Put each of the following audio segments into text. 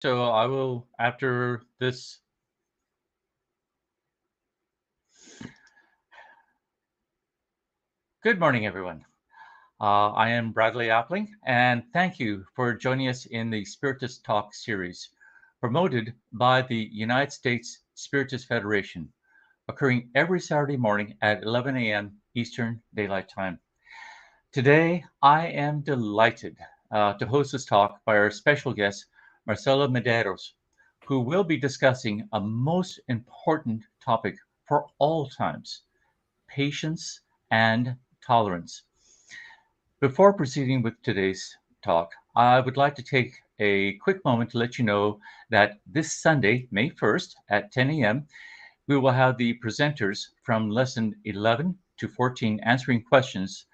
So I will, after this. Good morning, everyone. I am Bradley Appling, and thank you for joining us in the Spiritist Talk series, promoted by the United States Spiritist Federation, occurring every Saturday morning at 11 a.m. Eastern Daylight Time. Today, I am delighted to host this talk by our special guest, Marcelo Medeiros, who will be discussing a most important topic for all times: patience and tolerance. Before proceeding with today's talk, I would like to take a quick moment to let you know that this Sunday, May 1st at 10 a.m., we will have the presenters from lesson 11 to 14 answering questions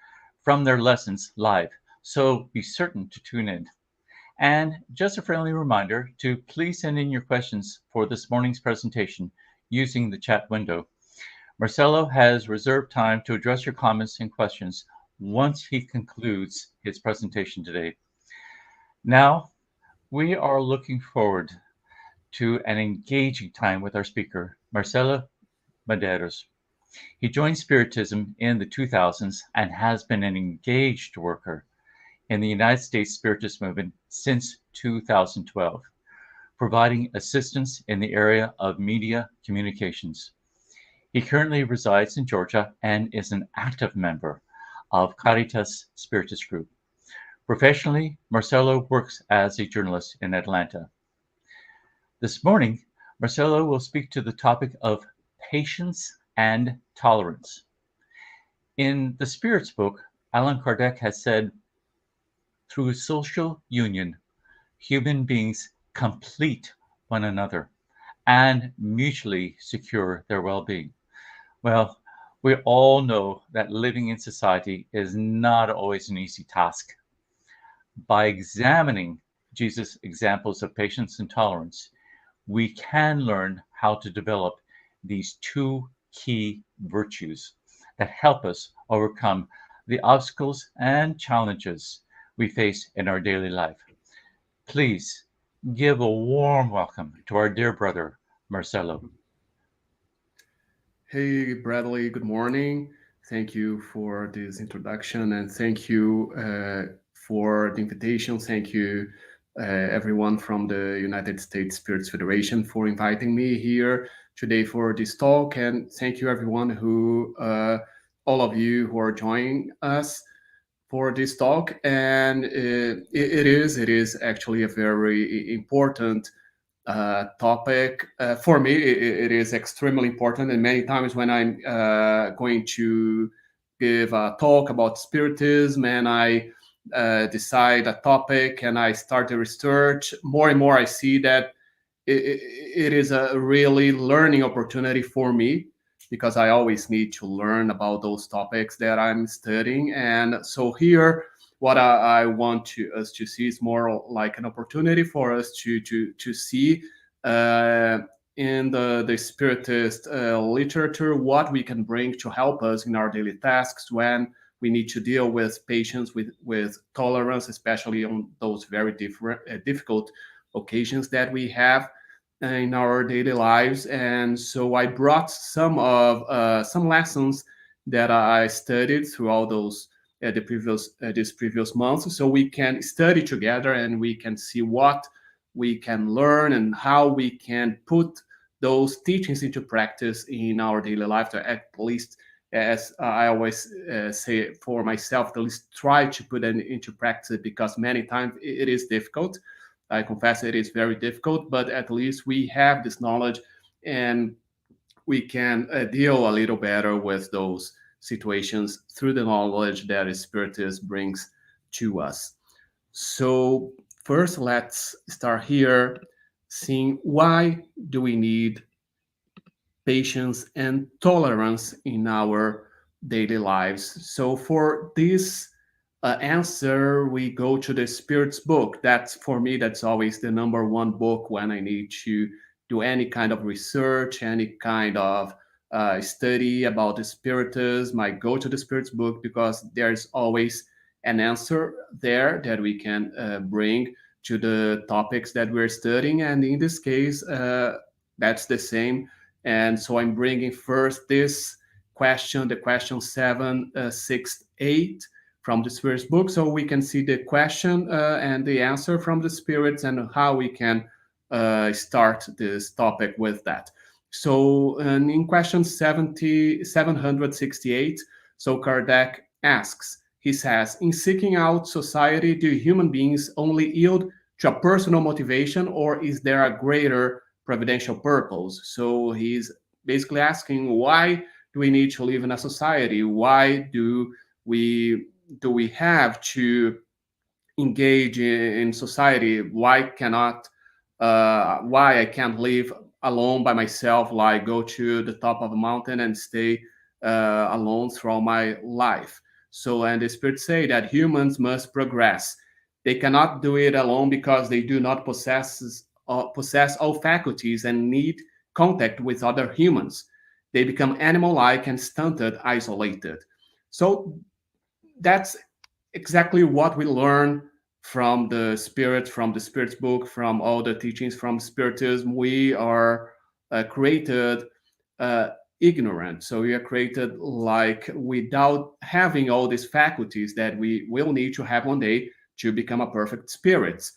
from their lessons live. So be certain to tune in. And just a friendly reminder to please send in your questions for this morning's presentation using the chat window. Marcelo has reserved time to address your comments and questions once he concludes his presentation today. Now, we are looking forward to an engaging time with our speaker, Marcelo Medeiros. He joined Spiritism in the 2000s and has been an engaged worker in the United States Spiritist movement since 2012, providing assistance in the area of media communications. He currently resides in Georgia and is an active member of Caritas Spiritist Group. Professionally, Marcelo works as a journalist in Atlanta. This morning, Marcelo will speak to the topic of patience and tolerance. In the Spirit's book, Allan Kardec has said, through social union, human beings complete one another and mutually secure their well-being. Well, we all know that living in society is not always an easy task. By examining Jesus' examples of patience and tolerance, we can learn how to develop these two key virtues that help us overcome the obstacles and challenges we face in our daily life. Please give a warm welcome to our dear brother, Marcelo. Hey, Bradley, good morning. Thank you for this introduction and thank you for the invitation. Thank you, everyone from the United States Spirits Federation, for inviting me here today for this talk. And thank you, everyone all of you who are joining us for this talk. And it is actually a very important topic. For me, it is extremely important. And many times when I'm going to give a talk about Spiritism and I decide a topic and I start the research, more and more I see that it is a really learning opportunity for me because I always need to learn about those topics that I'm studying. And so here, what I want us to see is more like an opportunity for us to see uh, in the Spiritist literature what we can bring to help us in our daily tasks when we need to deal with patience, with tolerance, especially on those very difficult occasions that we have in our daily lives. And so I brought some lessons that I studied throughout those the previous this previous month, so we can study together and we can see what we can learn and how we can put those teachings into practice in our daily life, to at least, as I always say for myself, at least try to put it into practice, because many times it is difficult. I confess it is very difficult, but at least we have this knowledge and we can deal a little better with those situations through the knowledge that Spiritism brings to us. So first, let's start here, seeing why do we need patience and tolerance in our daily lives. So for this answer, we go to the Spirit's book. That's, for me, that's always the number one book when I need to do any kind of research, any kind of study about the Spiritism. I go to the Spirit's book because there's always an answer there that we can bring to the topics that we're studying. And in this case, that's the same. And so I'm bringing first this question, the question 768 from the Spirit's book, so we can see the question and the answer from the Spirits and how we can start this topic with that. So in question 768, so Kardec asks, he says, in seeking out society, do human beings only yield to a personal motivation, or is there a greater providential purpose? So he's basically asking, why do we need to live in a society? Why do we have to engage in society? Why I can't live alone by myself, like go to the top of a mountain and stay alone throughout my life? So, and the Spirits say that humans must progress. They cannot do it alone because they do not possess all faculties and need contact with other humans. They become animal-like and stunted, isolated. So that's exactly what we learn from the Spirit's book, from all the teachings from Spiritism. We are created uh, ignorant. So we are created like without having all these faculties that we will need to have one day to become a perfect spirit.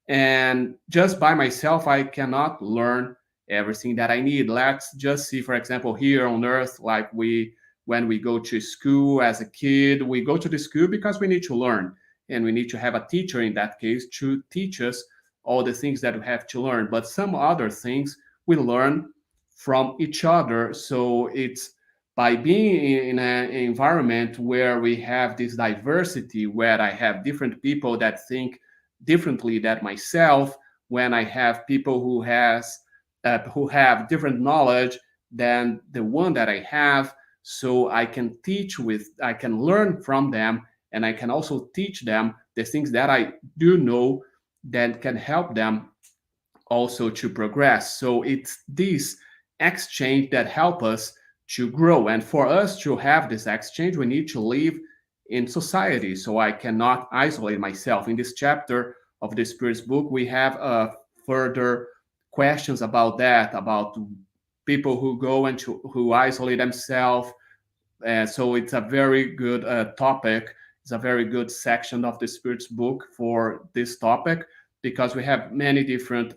And just by myself, I cannot learn everything that I need. Let's just see, for example, here on Earth, like when we go to school as a kid, we go to the school because we need to learn, and we need to have a teacher in that case to teach us all the things that we have to learn. But some other things we learn from each other. So it's by being in an environment where we have this diversity, where I have different people that think differently than myself, when I have people who have different knowledge than the one that I have, so I can learn from them, and I can also teach them the things that I do know that can help them also to progress. So it's this exchange that help us to grow. And for us to have this exchange, we need to live in society. So I cannot isolate myself. In this chapter of the Spirit's book, we have further questions about that, about people who go and who isolate themselves. So it's a very good topic. It's a very good section of the Spirit's book for this topic, because we have many different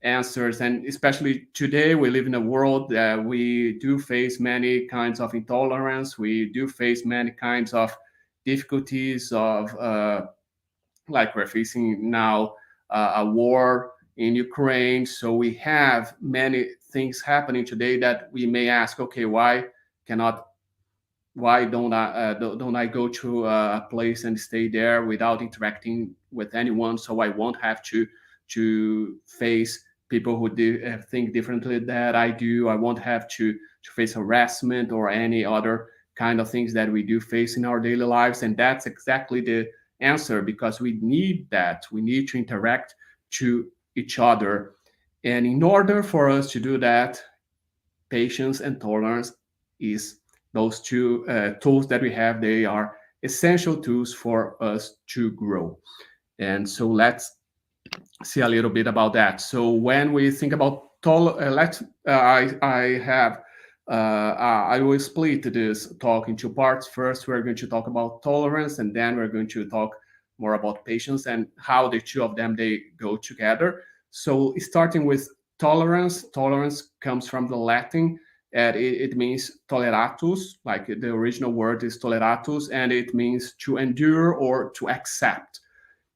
answers. And especially today, we live in a world that we do face many kinds of intolerance. We do face many kinds of difficulties of like we're facing now a war in Ukraine. So we have many things happening today that we may ask, okay, cannot why don't I go to a place and stay there without interacting with anyone, so I won't have to face people who think differently that I do. I won't have to face harassment or any other kind of things that we do face in our daily lives. And that's exactly the answer, because we need that. We need to interact to each other. And in order for us to do that, patience and tolerance is those two tools that we have. They are essential tools for us to grow. And so let's see a little bit about that. So when we think about I will split this talk into parts. First, we're going to talk about tolerance, and then we're going to talk more about patience and how the two of them they go together. So starting with tolerance. Tolerance comes from the Latin, and it means toleratus, like the original word is toleratus, and it means to endure or to accept.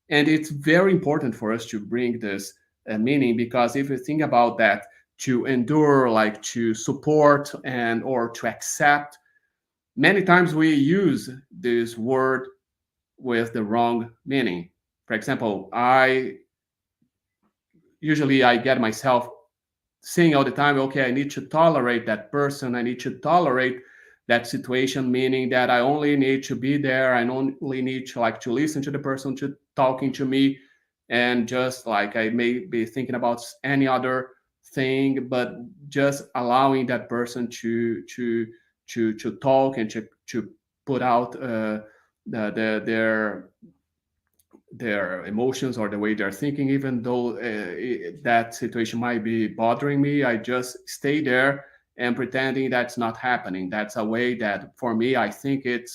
And it's very important for us to bring this meaning, because if you think about that, to endure, like to support and or to accept, many times we use this word with the wrong meaning. For example, I get myself saying all the time, okay, I need to tolerate that person, I need to tolerate that situation, meaning that I only need to be there, I only need to like to listen to the person to talking to me, and just like I may be thinking about any other thing, but just allowing that person to talk and to put out their their emotions or the way they're thinking, even though that situation might be bothering me. I just stay there and pretending that's not happening. That's a way that for me, I think it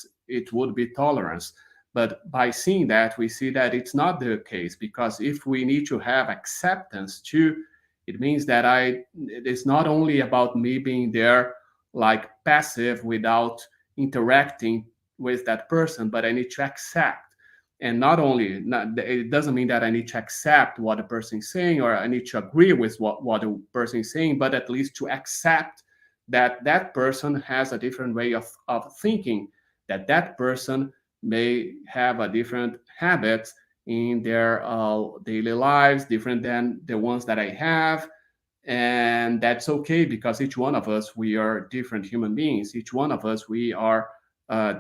would be tolerance. But by seeing that, we see that it's not the case, because if we need to have acceptance too, it means that it's not only about me being there like passive without interacting with that person, but I need to accept. And not only not, it doesn't mean that I need to accept what the person is saying, or I need to agree with what the person is saying, but at least to accept that that person has a different way of thinking, that that person may have a different habits in their daily lives, different than the ones that I have. And that's okay, because each one of us, we are different human beings. Each one of us, we are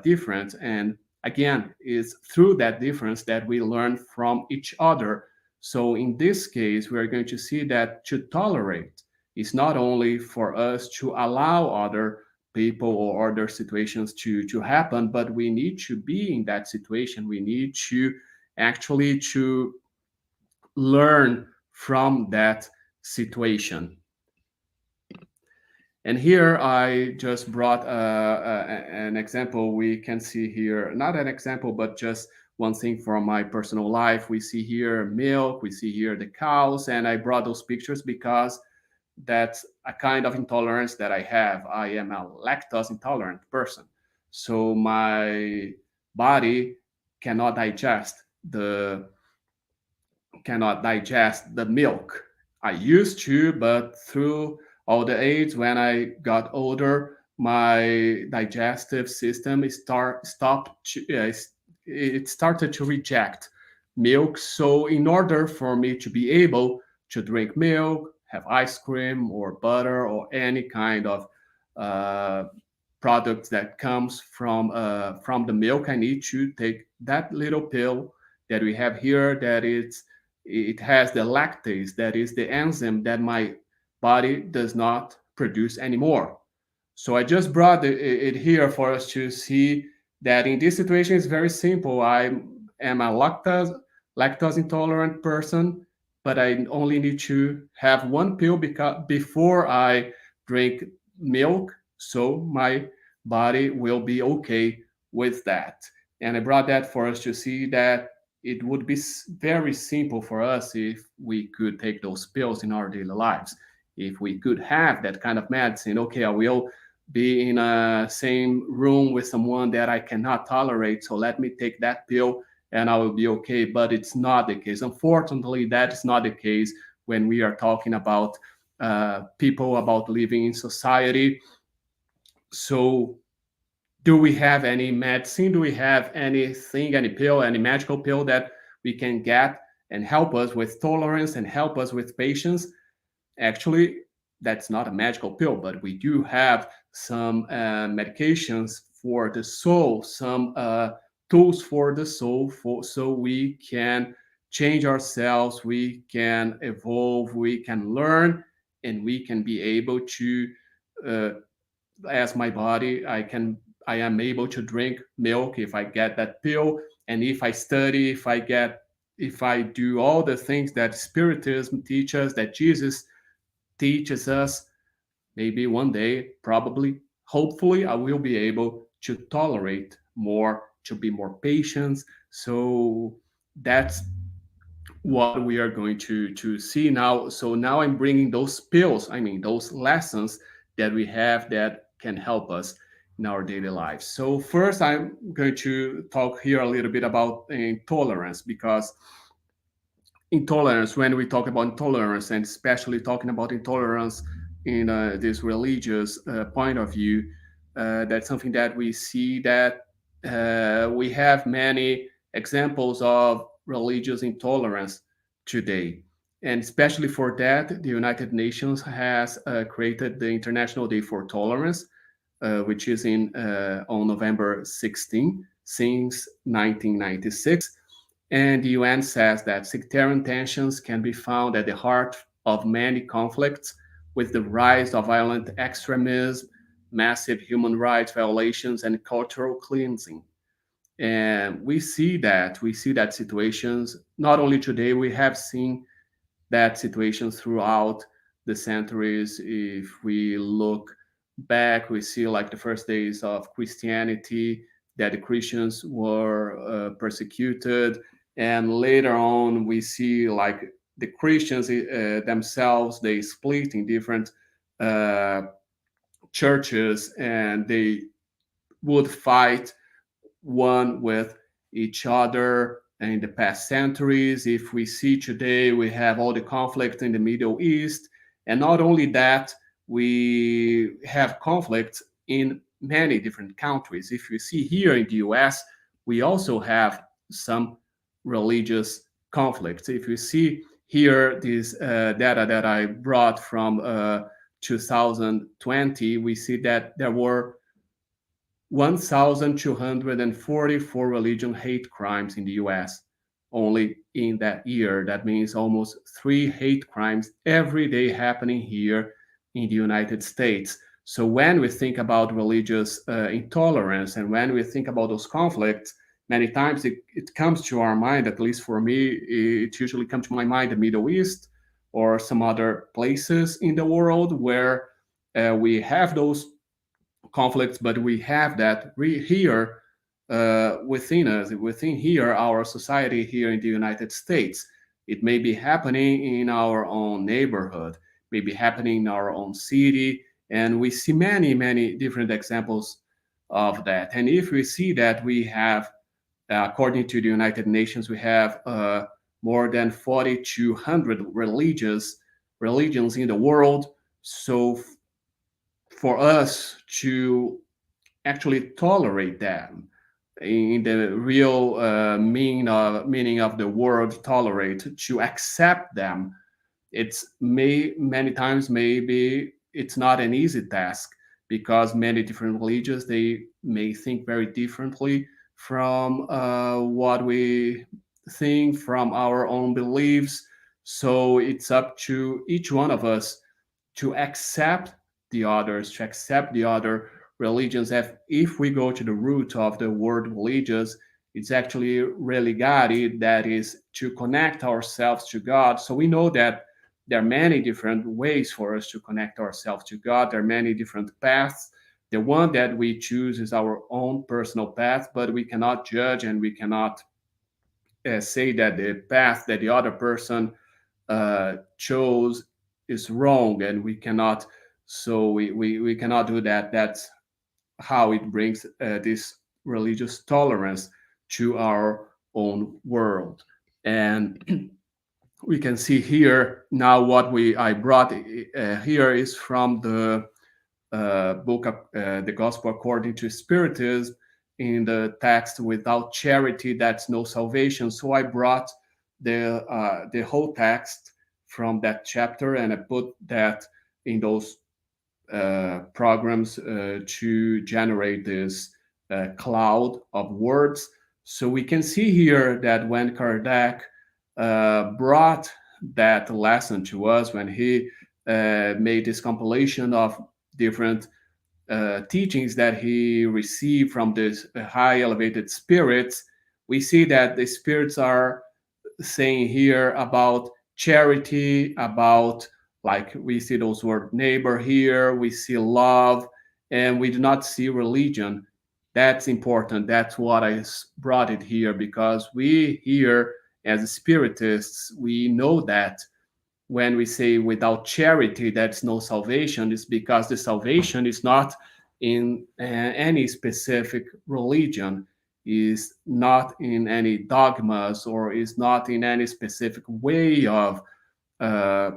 different. And again, it's through that difference that we learn from each other. So in this case, we are going to see that to tolerate is not only for us to allow other people or other situations to happen, but we need to be in that situation. We need to actually to learn from that situation. And here I just brought an example. We can see here, not an example, but just one thing from my personal life. We see here milk, we see here the cows, and I brought those pictures because that's a kind of intolerance that I have. I am a lactose intolerant person. So my body cannot digest the cannot digest the milk. I used to, but through all the age, when I got older, my digestive system it started to reject milk. So in order for me to be able to drink milk, have ice cream or butter or any kind of uh, product that comes from the milk, I need to take that little pill that we have here, that it has the lactase, that is the enzyme that my body does not produce anymore. So I just brought it here for us to see that in this situation it's very simple. I am a lactose intolerant person, but I only need to have one pill because before I drink milk, so my body will be okay with that. And I brought that for us to see that it would be very simple for us if we could take those pills in our daily lives. If we could have that kind of medicine, okay, I will be in a same room with someone that I cannot tolerate, so let me take that pill and I will be okay. But it's not the case. Unfortunately, that is not the case when we are talking about people, about living in society. So do we have any medicine? Do we have anything, any pill, any magical pill that we can get and help us with tolerance and help us with patience? Actually, that's not a magical pill, but we do have some medications for the soul, some tools for the soul, so we can change ourselves, we can evolve, we can learn, and we can be able to uh, as my body, I am able to drink milk if I get that pill. And if I study, if I do all the things that spiritism teaches, that Jesus teaches us, maybe one day, probably, hopefully, I will be able to tolerate more, to be more patient. So that's what we are going to see now. So now I'm bringing those pills, I mean those lessons that we have that can help us in our daily lives. So first, I'm going to talk here a little bit about intolerance, because intolerance, when we talk about intolerance, and especially talking about intolerance in this religious point of view, that's something that we see that we have many examples of religious intolerance today. And especially for that, the United Nations has created the International Day for Tolerance, which is in on November 16, since 1996. And the UN says that sectarian tensions can be found at the heart of many conflicts, with the rise of violent extremism, massive human rights violations, and cultural cleansing. And we see that situations not only today, we have seen that situation throughout the centuries. If we look back, we see like the first days of Christianity, that the Christians were persecuted, and later on we see like the Christians themselves, they split in different uh, churches, and they would fight one with each other in the past centuries. If we see today, we have all the conflict in the Middle East. And not only that, we have conflicts in many different countries. If you see here in the US, we also have some religious conflicts. If you see here this data that I brought from 2020, we see that there were 1,244 religion hate crimes in the US only in that year. That means almost 3 hate crimes every day happening here in the United States. So when we think about religious intolerance, and when we think about those conflicts, many times it comes to our mind, at least for me, it usually comes to my mind the Middle East or some other places in the world where we have those conflicts, but we have that here within us, within here, our society here in the United States. It may be happening in our own neighborhood, may be happening in our own city, and we see many, many different examples of that. And if we see that we have, according to the United Nations, we have more than 4,200 religions in the world. So for us to actually tolerate them in the real meaning of the word tolerate, to accept them, it's many times maybe it's not an easy task, because many different religions, they may think very differently from what we think, from our own beliefs. So it's up to each one of us to accept the others, to accept the other religions. If we go to the root of the word religious, it's actually religare, that is to connect ourselves to God. So we know that there are many different ways for us to connect ourselves to God. There are many different paths. The one that we choose is our own personal path, but we cannot judge, and we cannot say that the path that the other person chose is wrong, and we cannot. So we cannot do that. That's how it brings this religious tolerance to our own world. And we can see here now what I brought here is from the book of the Gospel according to Spiritism, in the text, without charity that's no salvation. So I brought the whole text from that chapter, and I put that in those programs to generate this cloud of words. So we can see here that when Kardec brought that lesson to us, when he made this compilation of different teachings that he received from this high elevated spirits, we see that the spirits are saying here about charity, about, like, we see those word neighbor here, we see love, and we do not see religion. That's important. That's what I brought it here, because we here as spiritists, we know that when we say without charity that's no salvation, is because the salvation is not in any specific religion, is not in any dogmas, or is not in any specific way of uh,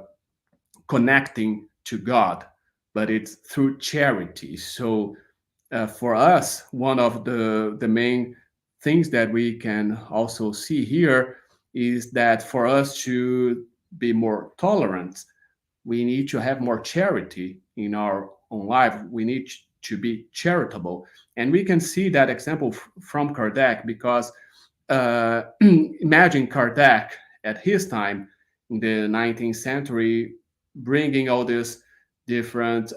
connecting to God, but it's through charity. So for us, one of the main things that we can also see here is that for us to be more tolerant, we need to have more charity in our own life. We need to be charitable. And we can see that example from Kardec, because imagine Kardec at his time in the 19th century, bringing all these different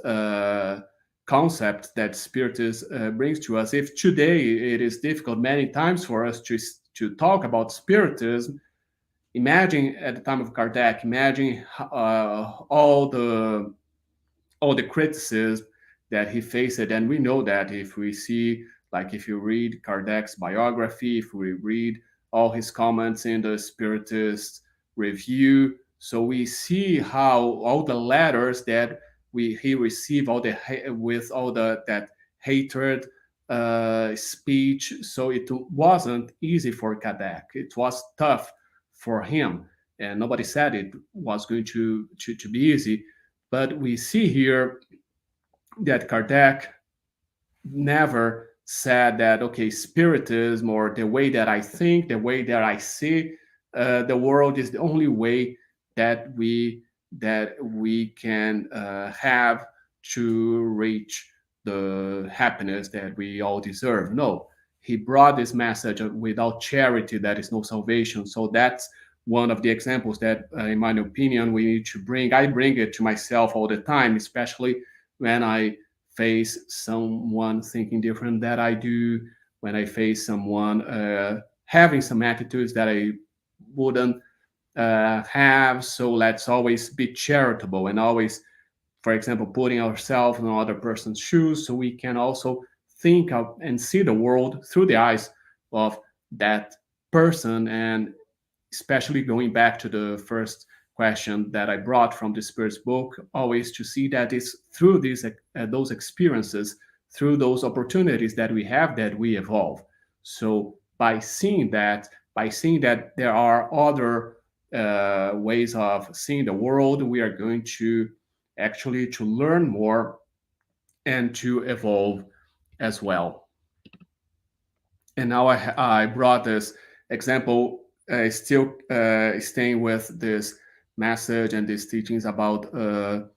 concepts that Spiritism brings to us. If today it is difficult many times for us to talk about Spiritism, imagine at the time of Kardec, imagine all the criticism that he faced. And we know that if we see, like if you read Kardec's biography, if we read all his comments in the Spiritist review, so we see how all the letters that he received, all the with all the that hatred speech. So it wasn't easy for Kardec. It was tough for him, and nobody said it was going to be easy. But we see here that Kardec never said that, okay, Spiritism or the way that I think, the way that I see the world is the only way that we can have to reach the happiness that we all deserve. No, he brought this message of without charity, there is no salvation. So that's one of the examples that, in my opinion, we need to bring. I bring it to myself all the time, especially when I face someone thinking different that I do, when I face someone having some attitudes that I wouldn't have. So let's always be charitable and always, for example, putting ourselves in other person's shoes so we can also think of and see the world through the eyes of that person. And especially going back to the first question that I brought from the Spirit's book, always to see that it's through these those experiences, through those opportunities that we have, that we evolve. So by seeing that there are other ways of seeing the world, we are going to actually to learn more and to evolve as well. And now I brought this example, still staying with this message and these teachings about the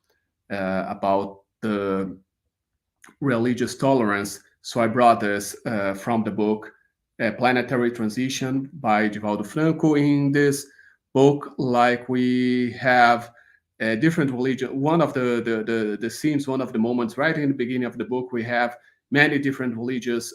religious tolerance. So I brought this from the book Planetary Transition by Divaldo Franco. In this book, like we have a different religion. One of the scenes, one of the moments right in the beginning of the book, we have many different religious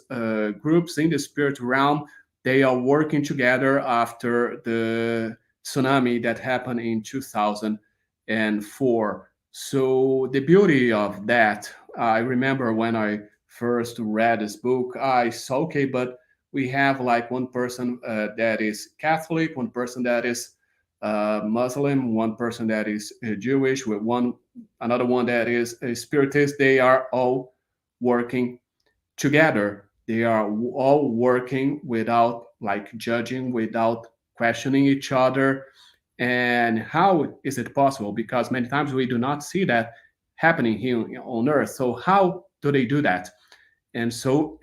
groups in the spirit realm. They are working together after the tsunami that happened in 2004. So the beauty of that, I remember when I first read this book, I saw, okay, but we have like one person that is Catholic, one person that is Muslim, one person that is Jewish, with another one that is a Spiritist. They are all working together. They are all working without like judging, without questioning each other. And how is it possible? Because many times we do not see that happening here on Earth. So how do they do that? And so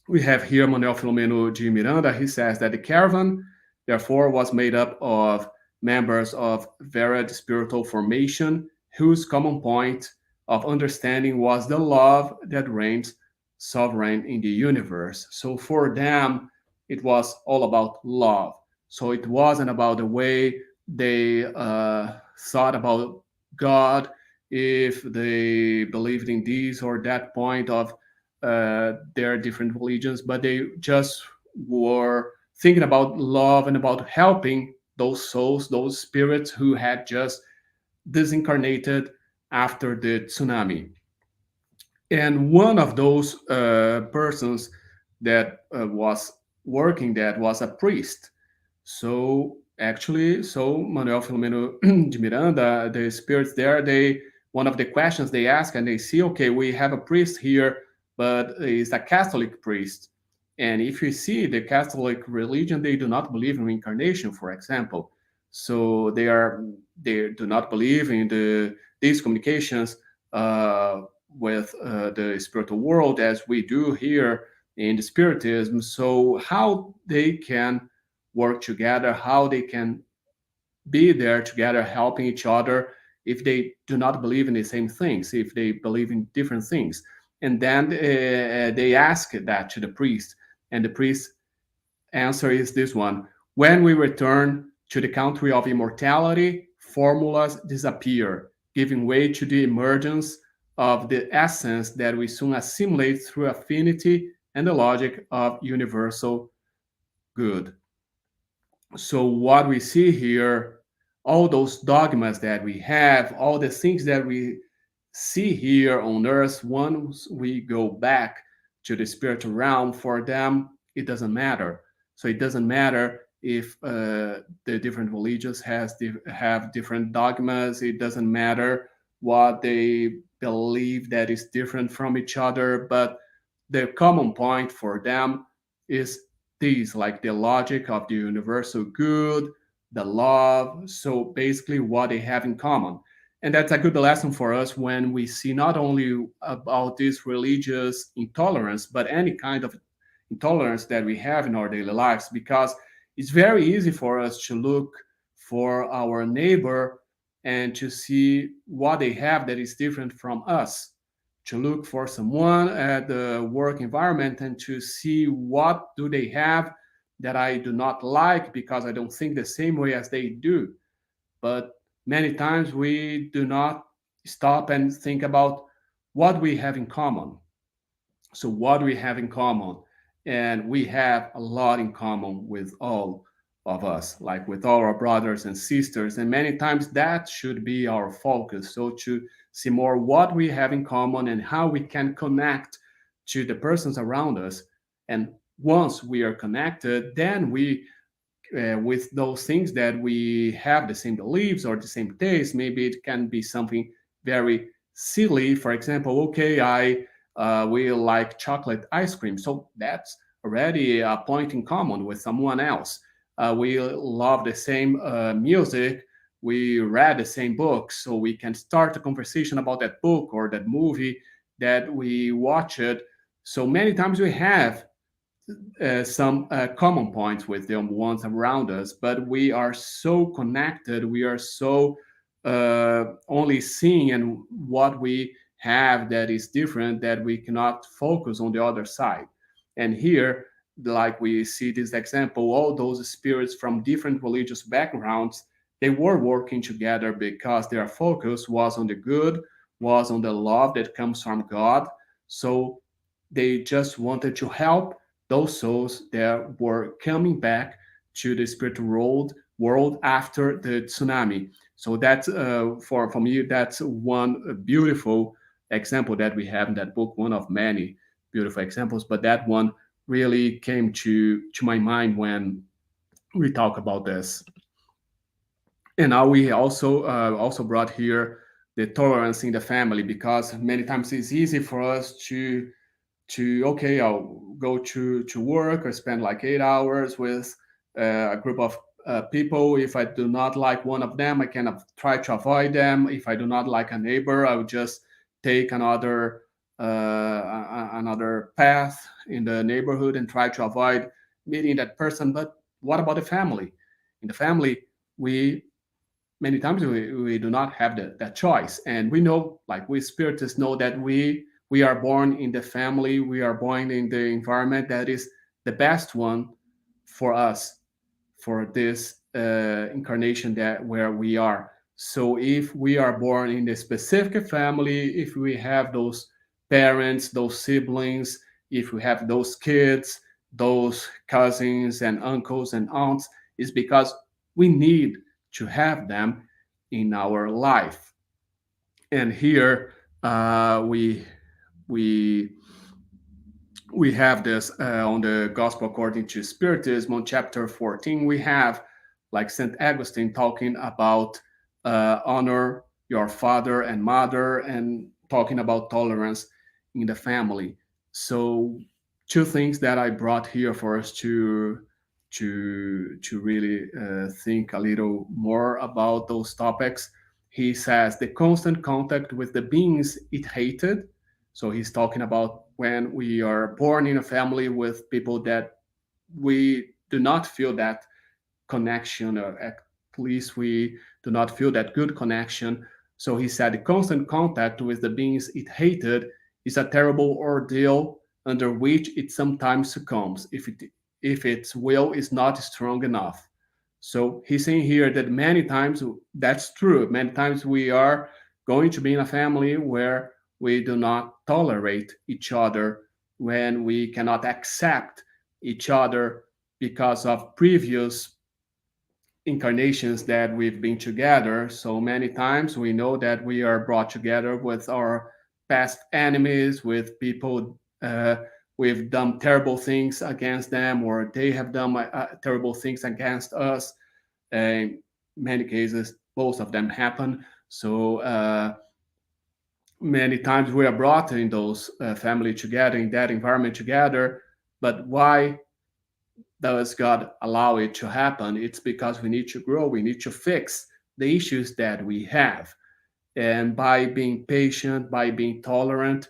we have here Manuel Filomeno de Miranda. He says that the caravan, therefore, was made up of members of varied spiritual formation, whose common point of understanding was the love that reigns sovereign in the universe. So for them, it was all about love. So it wasn't about the way they thought about God, if they believed in this or that point of their different religions, but they just were thinking about love and about helping those souls, those spirits who had just disincarnated after the tsunami. And one of those persons that was working that was a priest. So actually, so Manuel Filomeno de Miranda, the spirits there, they one of the questions they ask, and they see, okay, we have a priest here, but he's a Catholic priest. And if you see the Catholic religion, they do not believe in reincarnation, for example. So they do not believe in these communications with the spiritual world as we do here in the Spiritism. So how they can work together, how they can be there together, helping each other if they do not believe in the same things, if they believe in different things. And then they ask that to the priest, and the priest answer is this one: when we return to the country of immortality, formulas disappear, giving way to the emergence of the essence that we soon assimilate through affinity and the logic of universal good. So, what we see here, all those dogmas that we have, all the things that we see here on earth, once we go back to the spiritual realm, for them, it doesn't matter. So, it doesn't matter if the different religions have different dogmas. It doesn't matter what they believe that is different from each other, but the common point for them is these, like the logic of the universal good, the love. So basically, what they have in common. And that's a good lesson for us when we see not only about this religious intolerance, but any kind of intolerance that we have in our daily lives, because it's very easy for us to look for our neighbor and to see what they have that is different from us, to look for someone at the work environment and to see what do they have that I do not like because I don't think the same way as they do. But many times we do not stop and think about what we have in common. So, what we have in common, and we have a lot in common with all of us, like with all our brothers and sisters. And many times that should be our focus. So, to see more what we have in common and how we can connect to the persons around us. And once we are connected, then with those things that we have the same beliefs or the same taste. Maybe it can be something very silly. For example, okay, I we like chocolate ice cream, so that's already a point in common with someone else. We love the same music. We read the same books, so we can start a conversation about that book or that movie that we watched. So many times we have some common points with the ones around us, but we are so connected, we are so only seeing and what we have that is different that we cannot focus on the other side. And here, like we see this example, all those spirits from different religious backgrounds, they were working together because their focus was on the good, was on the love that comes from God. So they just wanted to help those souls that were coming back to the spiritual world after the tsunami. So that's for me, that's one beautiful example that we have in that book, one of many beautiful examples. But that one really came to my mind when we talk about this. And now we also brought here the tolerance in the family, because many times it's easy for us to okay, I'll go to work or spend like 8 hours with a group of people. If I do not like one of them, I can try to avoid them. If I do not like a neighbor, I would just take another path in the neighborhood and try to avoid meeting that person. But what about the family? In the family, we many times we do not have that choice, and we know, like we spiritists know, that we are born in the family, we are born in the environment that is the best one for us, for this incarnation that where we are. So if we are born in the specific family, if we have those parents, those siblings, if we have those kids, those cousins and uncles and aunts, is because we need to have them in our life. And here we we have this on the Gospel according to Spiritism on chapter 14. We have like Saint Augustine talking about honor your father and mother, and talking about tolerance in the family. So two things that I brought here for us to really think a little more about those topics. He says the constant contact with the beings it hated. So he's talking about when we are born in a family with people that we do not feel that connection, or at least we do not feel that good connection. So he said the constant contact with the beings it hated is a terrible ordeal under which it sometimes succumbs if its will is not strong enough. So he's saying here that many times that's true. Many times we are going to be in a family where we do not tolerate each other, when we cannot accept each other because of previous incarnations that we've been together. So many times we know that we are brought together with our past enemies, with people we've done terrible things against them, or they have done terrible things against us. In many cases, both of them happen. So many times we are brought in those family together, in that environment together. But why does God allow it to happen? It's because we need to grow, we need to fix the issues that we have. And by being patient, by being tolerant,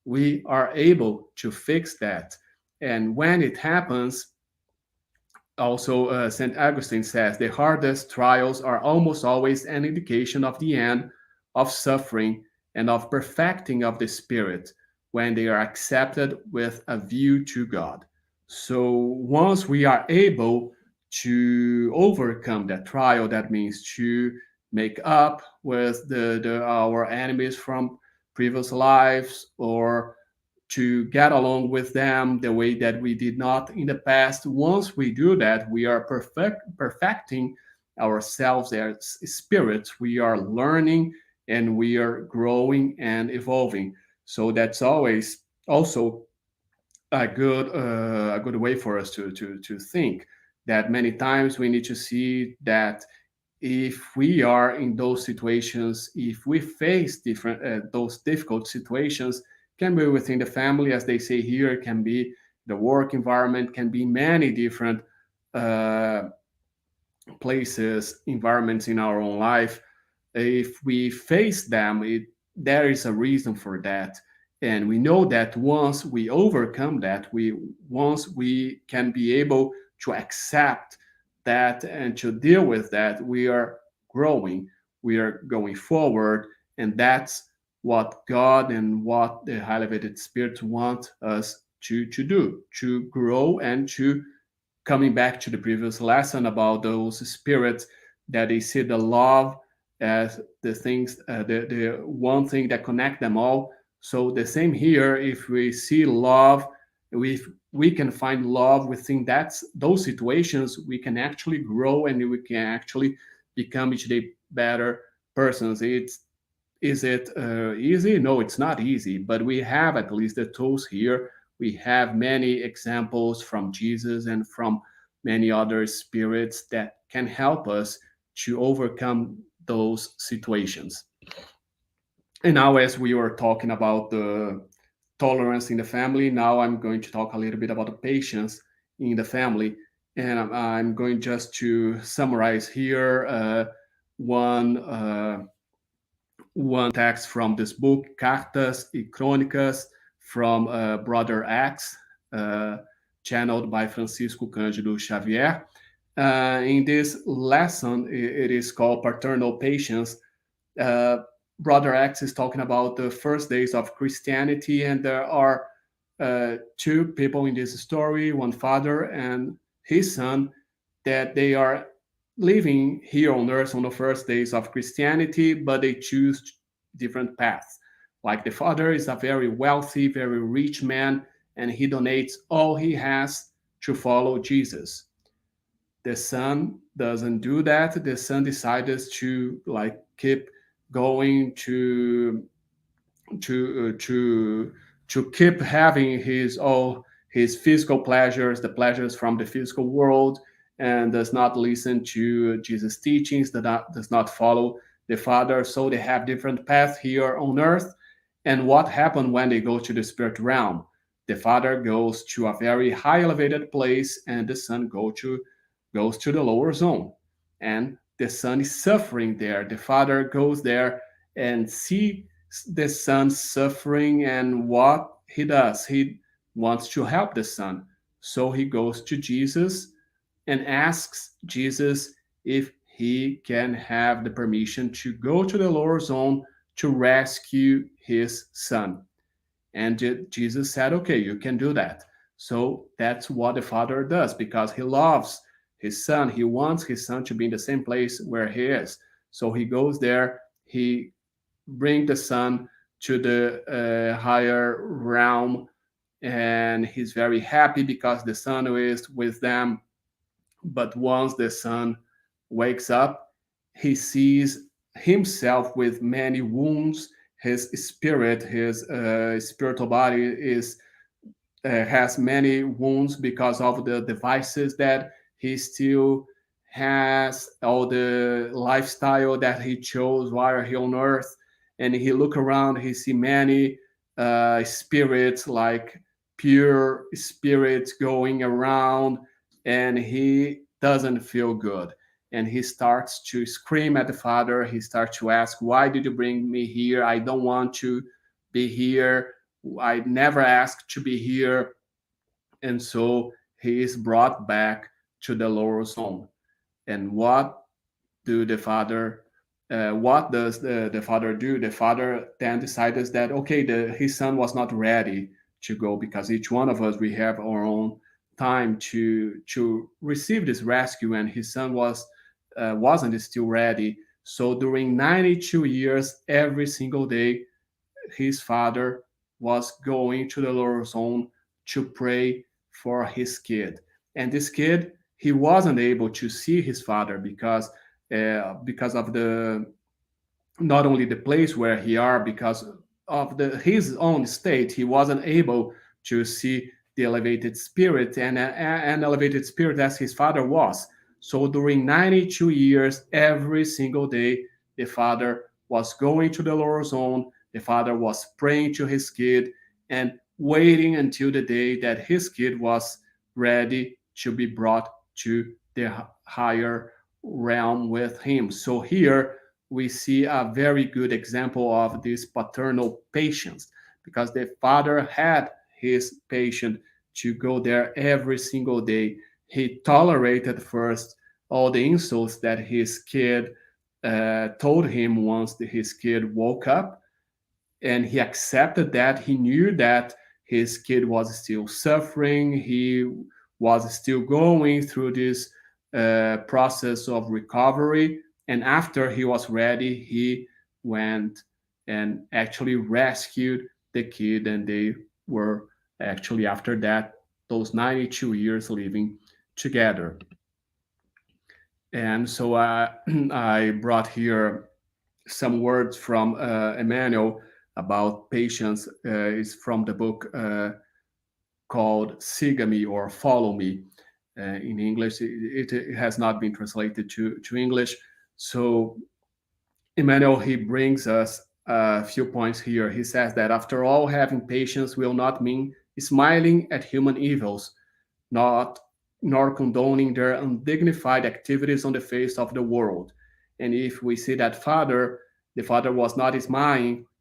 we are able to fix that. And when it happens, also, St. Augustine says the hardest trials are almost always an indication of the end of suffering and of perfecting of the spirit when they are accepted with a view to God. So, once we are able to overcome that trial, that means to make up with our enemies from previous lives, or to get along with them the way that we did not in the past. Once we do that, we are perfecting ourselves as spirits. We are learning and we are growing and evolving. So that's always also a good way for us to think, that many times we need to see that if we are in those situations, if we face different those difficult situations, can be within the family, as they say here, can be the work environment, can be many different uh, places, environments in our own life. If we face them, there is a reason for that, and we know that once we overcome that, we once we can be able to accept that and to deal with that, we are growing, we are going forward, and that's what God and what the high elevated spirits want us to do, to grow and to, coming back to the previous lesson about those spirits, that they see the love as the things, the one thing that connect them all. So the same here, if we see love, if we can find love within those situations, we can actually grow and we can actually become each day better persons. Is it easy? No, it's not easy, but we have at least the tools here. We have many examples from Jesus and from many other spirits that can help us to overcome those situations. And now, as we were talking about the tolerance in the family, now I'm going to talk a little bit about the patience in the family. And I'm going just to summarize here one. One text from this book, Cartas y Crônicas, from Brother X, uh, channeled by Francisco Cândido Xavier. In this lesson, it is called Paternal Patience. Uh, Brother X is talking about the first days of Christianity, and there are two people in this story, one father and his son, that they are living here on earth on the first days of Christianity, but they choose different paths. Like the father is a very wealthy, very rich man, and he donates all he has to follow Jesus. The son doesn't do that. The son decides to like keep going to keep having his all his physical pleasures, the pleasures from the physical world, and does not listen to Jesus' teachings, does not follow the Father. So they have different paths here on earth. And what happened when they go to the spirit realm? The Father goes to a very high elevated place, and the Son goes to the lower zone. And the Son is suffering there. The Father goes there and see the son suffering, and what he does, he wants to help the son. So he goes to Jesus and asks Jesus if he can have the permission to go to the lower zone to rescue his son. And Jesus said, okay, you can do that. So that's what the father does, because he loves his son. He wants his son to be in the same place where he is. So he goes there, he bring the son to the higher realm, and he's very happy because the son is with them. But once the son wakes up, he sees himself with many wounds. His spirit, his spiritual body is has many wounds because of the devices that he still has, all the lifestyle that he chose while he on earth. And he look around, he see many spirits, like pure spirits going around, and he doesn't feel good. And he starts to scream at the father. He starts to ask, why did you bring me here? I don't want to be here. I never asked to be here. And so he is brought back to the lower zone. And do the father? What does the father do? The father then decides that okay, his son was not ready to go, because each one of us, we have our own time to receive this rescue, and his son wasn't still ready. So during 92 years, every single day, his father was going to the lower zone to pray for his kid. And this kid, he wasn't able to see his father because of the, not only the place where he are, because of his own state, he wasn't able to see the elevated spirit, and an elevated spirit as his father was. So during 92 years, every single day, the father was going to the lower zone. The father was praying to his kid and waiting until the day that his kid was ready to be brought to the higher realm with him. So here we see a very good example of this paternal patience, because the father had his patient to go there every single day. He tolerated first all the insults that his kid told him once his kid woke up, and he accepted that. He knew that his kid was still suffering. He was still going through this process of recovery. And after he was ready, he went and actually rescued the kid. And they were actually, after that, those 92 years living together. And so I brought here some words from Emmanuel about patience. Is from the book called Siga Me, or Follow Me. In English, it has not been translated to English. So Emmanuel, he brings us a few points here. He says that after all, having patience will not mean smiling at human evils, not nor condoning their undignified activities on the face of the world. And if we see that the father was not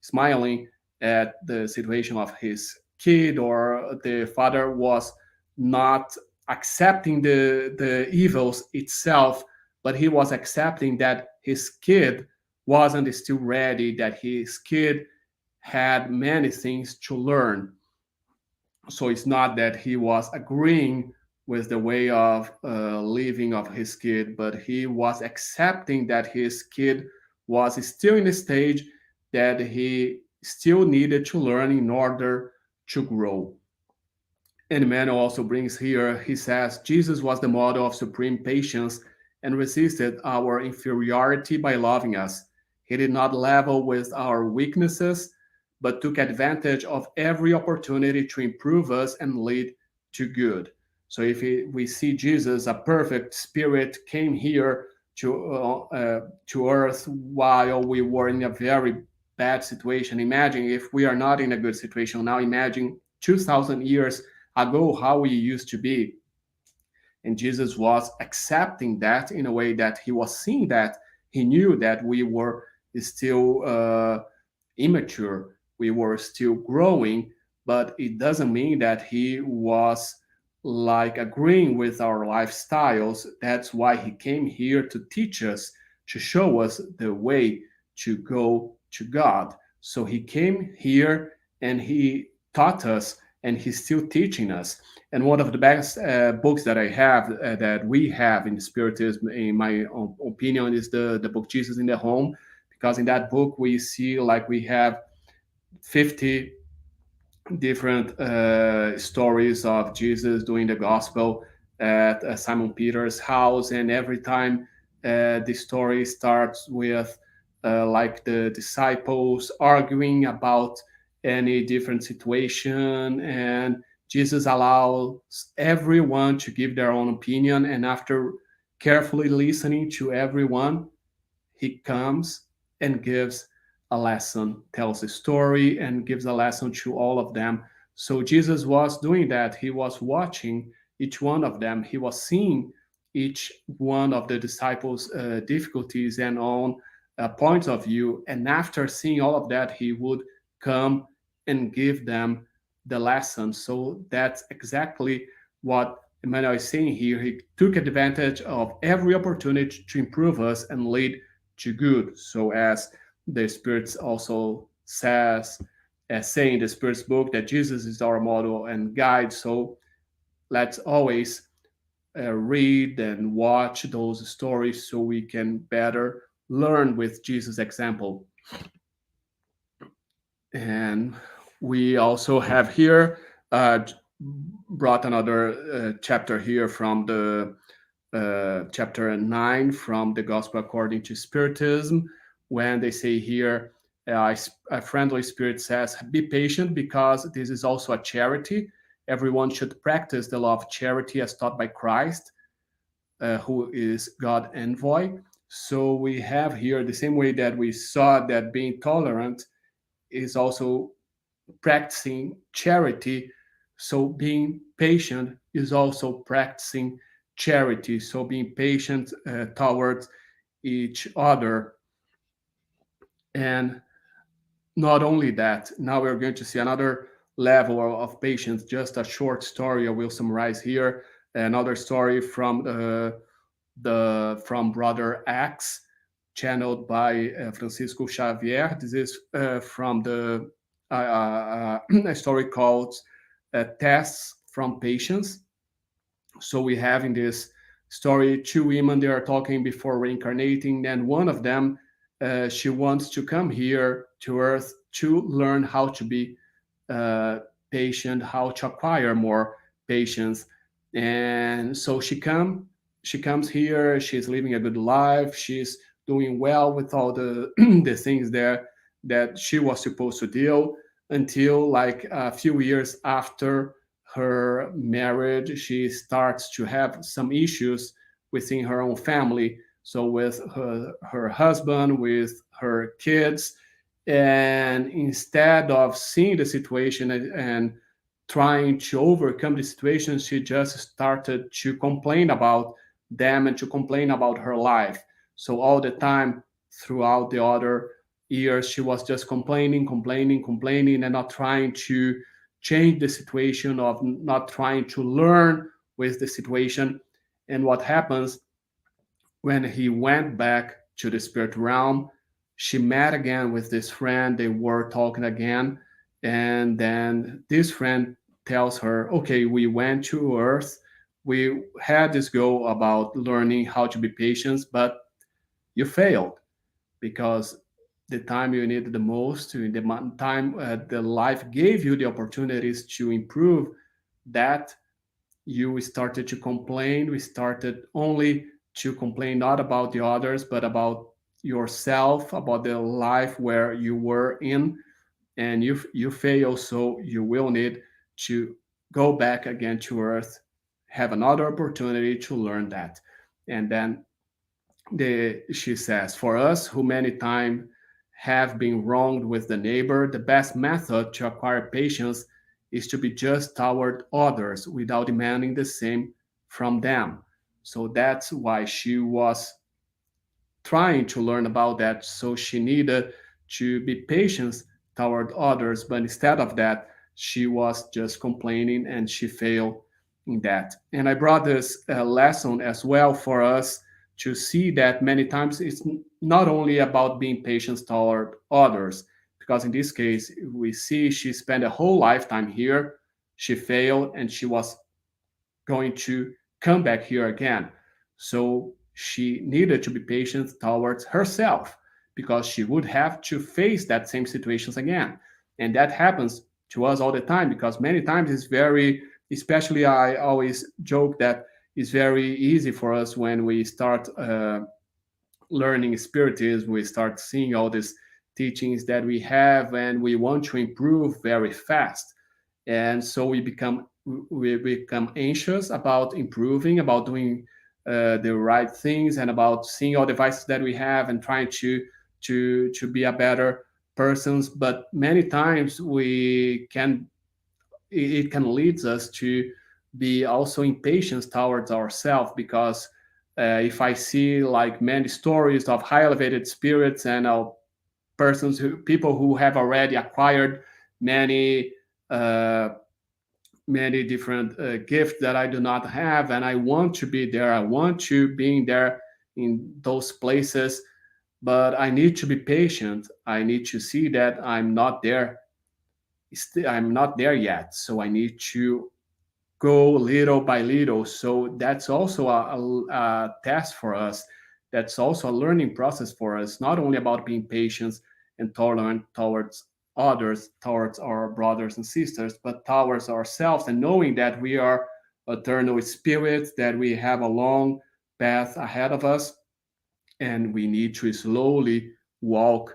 smiling at the situation of his kid, or the father was not accepting the evils itself, but he was accepting that his kid wasn't still ready, that his kid had many things to learn. So it's not that he was agreeing with the way of living of his kid, but he was accepting that his kid was still in a stage that he still needed to learn in order to grow. And Emmanuel also brings here, he says, Jesus was the model of supreme patience and resisted our inferiority by loving us. He did not level with our weaknesses, but took advantage of every opportunity to improve us and lead to good. So if we see Jesus, a perfect spirit, came here to earth while we were in a very bad situation. Imagine if we are not in a good situation now. Imagine 2,000 years ago how we used to be. And Jesus was accepting that in a way that he was seeing that. He knew that we were still immature, we were still growing, but it doesn't mean that he was like agreeing with our lifestyles. That's why he came here to teach us, to show us the way to go to God. So he came here and he taught us, and he's still teaching us. And one of the best books that I have, that we have in Spiritism, in my opinion, is the book Jesus in the Home, because in that book we see, like, we have 50 different stories of Jesus doing the gospel at Simon Peter's house, and every time the story starts with like the disciples arguing about any different situation, and Jesus allows everyone to give their own opinion, and after carefully listening to everyone, he comes and gives a lesson, tells a story, and gives a lesson to all of them. So Jesus was doing that. He was watching each one of them. He was seeing each one of the disciples' difficulties and own points of view. And after seeing all of that, he would come and give them the lesson. So that's exactly what Emmanuel is saying here. He took advantage of every opportunity to improve us and lead to good. So as the Spirit also says, as saying in the Spirit's book, that Jesus is our model and guide. So let's always read and watch those stories so we can better learn with Jesus' example. And we also have here brought another chapter here from the chapter 9 from the Gospel according to Spiritism, when they say here, a friendly spirit says, be patient because this is also a charity. Everyone should practice the law of charity as taught by Christ, who is God envoy. So we have here the same way that we saw that being tolerant is also practicing charity. So being patient is also practicing charity. So being patient towards each other. And not only that, now we're going to see another level of patience. Just a short story I will summarize here. Another story from the from Brother X, channeled by Francisco Xavier. This is from the a story called Tests from Patience. So we have in this story two women. They are talking before reincarnating, and one of them, she wants to come here to Earth to learn how to be uh, patient, how to acquire more patience. And so she comes here. She's living a good life. She's doing well with all the the things there that she was supposed to deal, until like a few years after her marriage, she starts to have some issues within her own family. So with her husband, with her kids, and instead of seeing the situation and trying to overcome the situation, she just started to complain about them and to complain about her life. So all the time throughout the other years, she was just complaining, complaining, complaining, and not trying to change the situation, of not trying to learn with the situation. And what happens when he went back to the spirit realm, she met again with this friend. They were talking again. And then this friend tells her, okay, we went to Earth. We had this goal about learning how to be patient, but you failed because the time you needed the most, in the time the life gave you the opportunities to improve, that you started to complain. We started only to complain not about the others, but about yourself, about the life where you were in, and you fail. So you will need to go back again to Earth, have another opportunity to learn that. And then she says, for us who many times have been wronged with the neighbor, the best method to acquire patience is to be just toward others without demanding the same from them. So that's why she was trying to learn about that. So she needed to be patient toward others, but instead of that, she was just complaining and she failed in that. And I brought this lesson as well for us to see that many times it's not only about being patient toward others, because in this case, we see she spent a whole lifetime here, she failed, and she was going to come back here again. So she needed to be patient towards herself because she would have to face that same situations again. And that happens to us all the time, because many times it's very, especially I always joke that it's very easy for us when we start learning spiritism, we start seeing all these teachings that we have, and we want to improve very fast. And so we become anxious about improving, about doing the right things, and about seeing all the vices that we have and trying to be a better persons. But many times it can lead us to be also impatient towards ourselves, because if I see like many stories of high elevated spirits and people who have already acquired many uh, many different gifts that I do not have, and I want to be there. I want to be there in those places, but I need to be patient. I need to see that I'm not there yet. So I need to go little by little. So that's also a test for us. That's also a learning process for us, not only about being patient and tolerant towards others, towards our brothers and sisters, but towards ourselves, and knowing that we are eternal spirits, that we have a long path ahead of us, and we need to slowly walk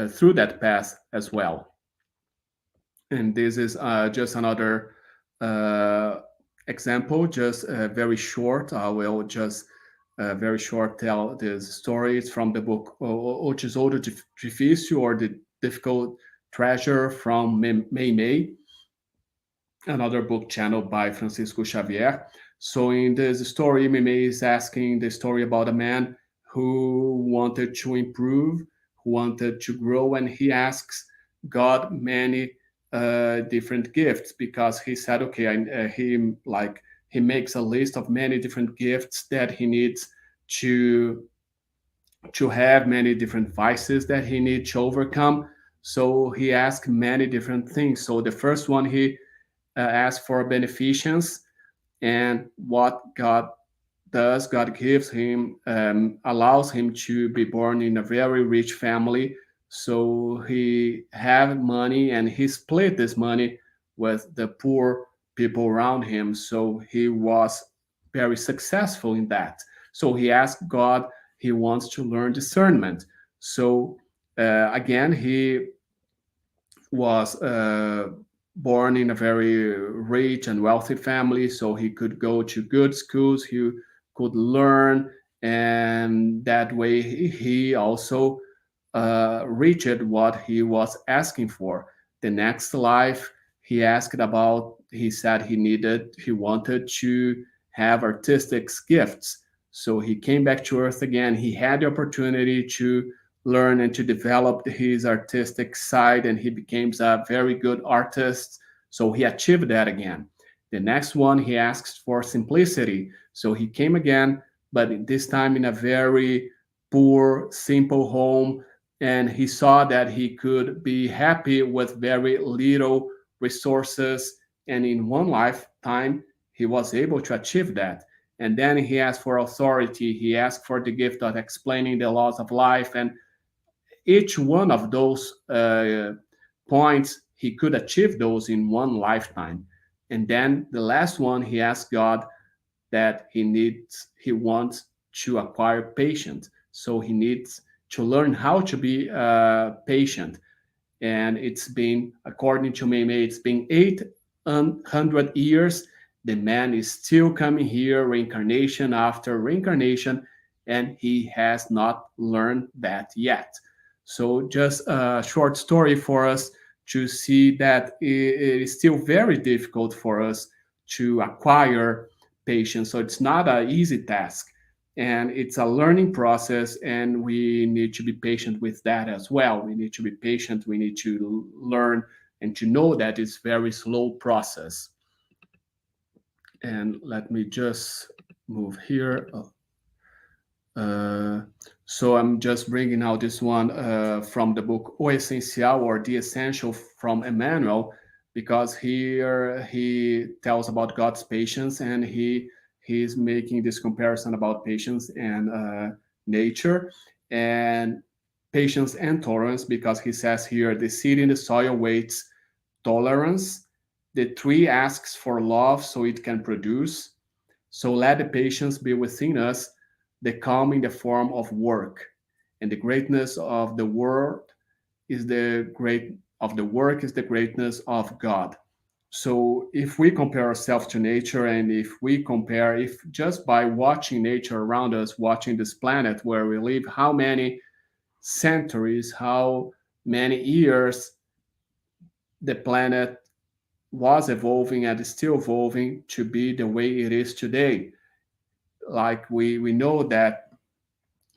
through that path as well. And this is just another uh, example, just very short. I will just very short tell this story. It's from the book O Tesouro Difícil, or The Difficult Treasure, from May May, another book channeled by Francisco Xavier. So in this story, Meme is asking the story about a man who wanted to improve, who wanted to grow, and he asks God many different gifts, because he said, okay, he makes a list of many different gifts that he needs to have, many different vices that he needs to overcome. So he asked many different things. So the first one, he asked for beneficence, and what God does, God gives him, allows him to be born in a very rich family. So he had money, and he split this money with the poor people around him. So he was very successful in that. So he asked God, he wants to learn discernment. So again, he was born in a very rich and wealthy family, so he could go to good schools, he could learn, and that way he also reached what he was asking for. The next life, he said he wanted to have artistic gifts. So he came back to earth again. He had the opportunity to learn and to develop his artistic side, and he became a very good artist. So he achieved that again. The next one, he asks for simplicity. So he came again, but this time in a very poor, simple home, and he saw that he could be happy with very little resources. And in one lifetime, he was able to achieve that. And then he asked for authority. He asked for the gift of explaining the laws of life, and each one of those points, he could achieve those in one lifetime. And then the last one, he asked God that he wants to acquire patience. So he needs to learn how to be patient. And it's been, according to Meme, it's been 800 years. The man is still coming here, reincarnation after reincarnation, and he has not learned that yet. So, just a short story for us to see that it is still very difficult for us to acquire patience. So, it's not an easy task, and it's a learning process, and we need to be patient with that as well. We need to be patient, we need to learn, and to know that it's very slow process. And let me just move here. Uh, so I'm just bringing out this one from the book O Essencial, or The Essential, from Emmanuel, because here he tells about God's patience, and he's making this comparison about patience and nature. And patience and tolerance, because he says here the seed in the soil waits tolerance. The tree asks for love so it can produce. So let the patience be within us, the calm in the form of work. And the greatness of the world is the great of the work is the greatness of God. So if we compare ourselves to nature, and if we compare, if just by watching nature around us, watching this planet where we live, how many centuries, how many years the planet was evolving and is still evolving to be the way it is today. Like we know that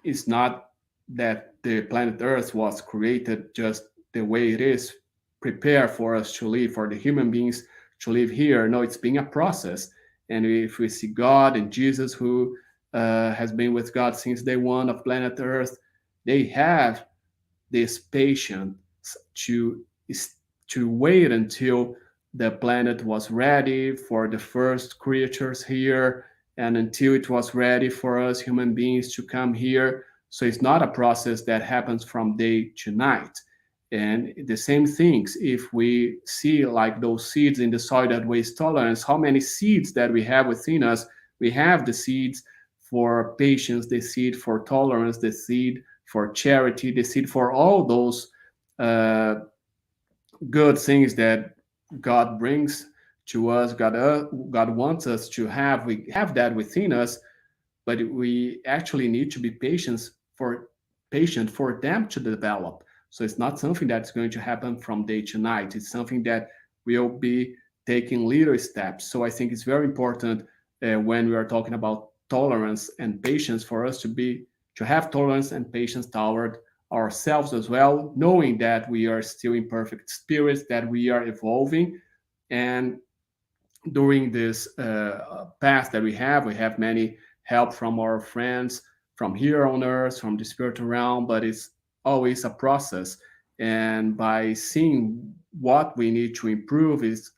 it's not that the planet Earth was created just the way it is, prepared for us to live, for the human beings to live here. No, it's been a process. And if we see God and Jesus, who has been with God since day one of planet Earth, they have this patience to to wait until the planet was ready for the first creatures here, and until it was ready for us human beings to come here. So it's not a process that happens from day to night. And the same things, if we see like those seeds in the soil that waste tolerance, how many seeds that we have within us? We have the seeds for patience, the seed for tolerance, the seed for charity, the seed for all those uh, good things that God brings to us. God wants us to have. We have that within us, but we actually need to be patient for them to develop. So it's not something that's going to happen from day to night. It's something that will be taking little steps. So I think it's very important when we are talking about tolerance and patience for us to have tolerance and patience toward ourselves as well, knowing that we are still imperfect spirits, that we are evolving, and during this path that we have many help from our friends from here on earth, from the spiritual realm, but it's always a process. And by seeing what we need to improve is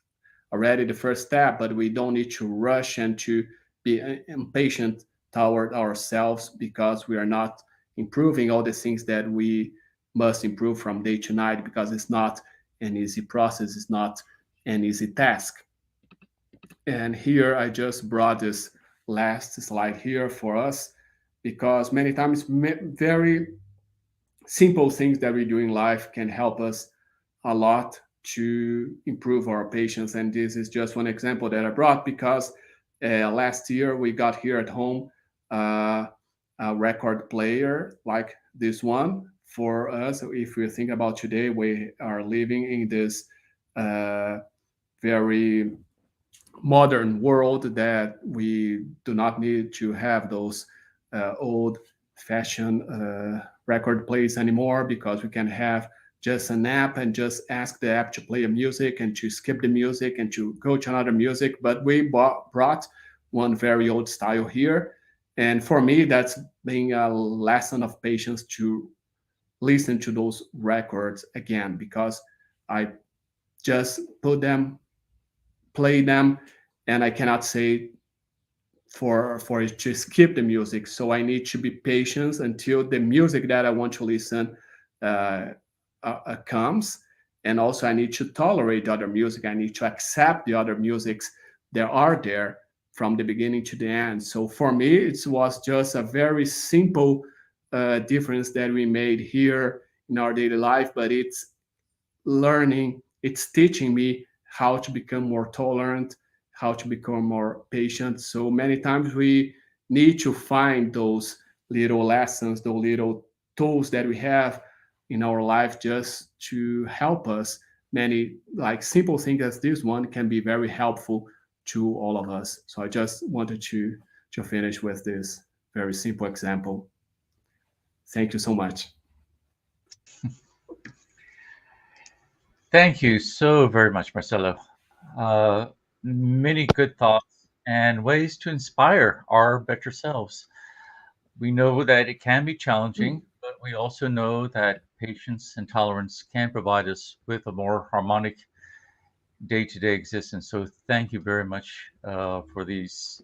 already the first step, but we don't need to rush and to be impatient toward ourselves because we are not improving all the things that we must improve from day to night, because it's not an easy process, it's not an easy task. And here I just brought this last slide here for us, because many times very simple things that we do in life can help us a lot to improve our patience. And this is just one example that I brought, because last year we got here at home uh, a record player like this one for us. If we think about today, we are living in this very modern world that we do not need to have those old fashioned record plays anymore, because we can have just an app and just ask the app to play a music and to skip the music and to go to another music. But we brought one very old style here. And for me, that's being a lesson of patience to listen to those records again, because I just put them, play them, and I cannot say for it to skip the music. So I need to be patient until the music that I want to listen uh, comes. And also I need to tolerate the other music. I need to accept the other musics that are there from the beginning to the end. So for me, it was just a very simple difference that we made here in our daily life, but it's teaching me how to become more tolerant, how to become more patient. So many times we need to find those little lessons, those little tools that we have in our life just to help us. Many like simple things as this one can be very helpful to all of us. So I just wanted to finish with this very simple example. Thank you so much. Thank you so very much, Marcelo. Uh, Many good thoughts and ways to inspire our better selves. We know that it can be challenging, but we also know that patience and tolerance can provide us with a more harmonic day to day existence. So, thank you very much for these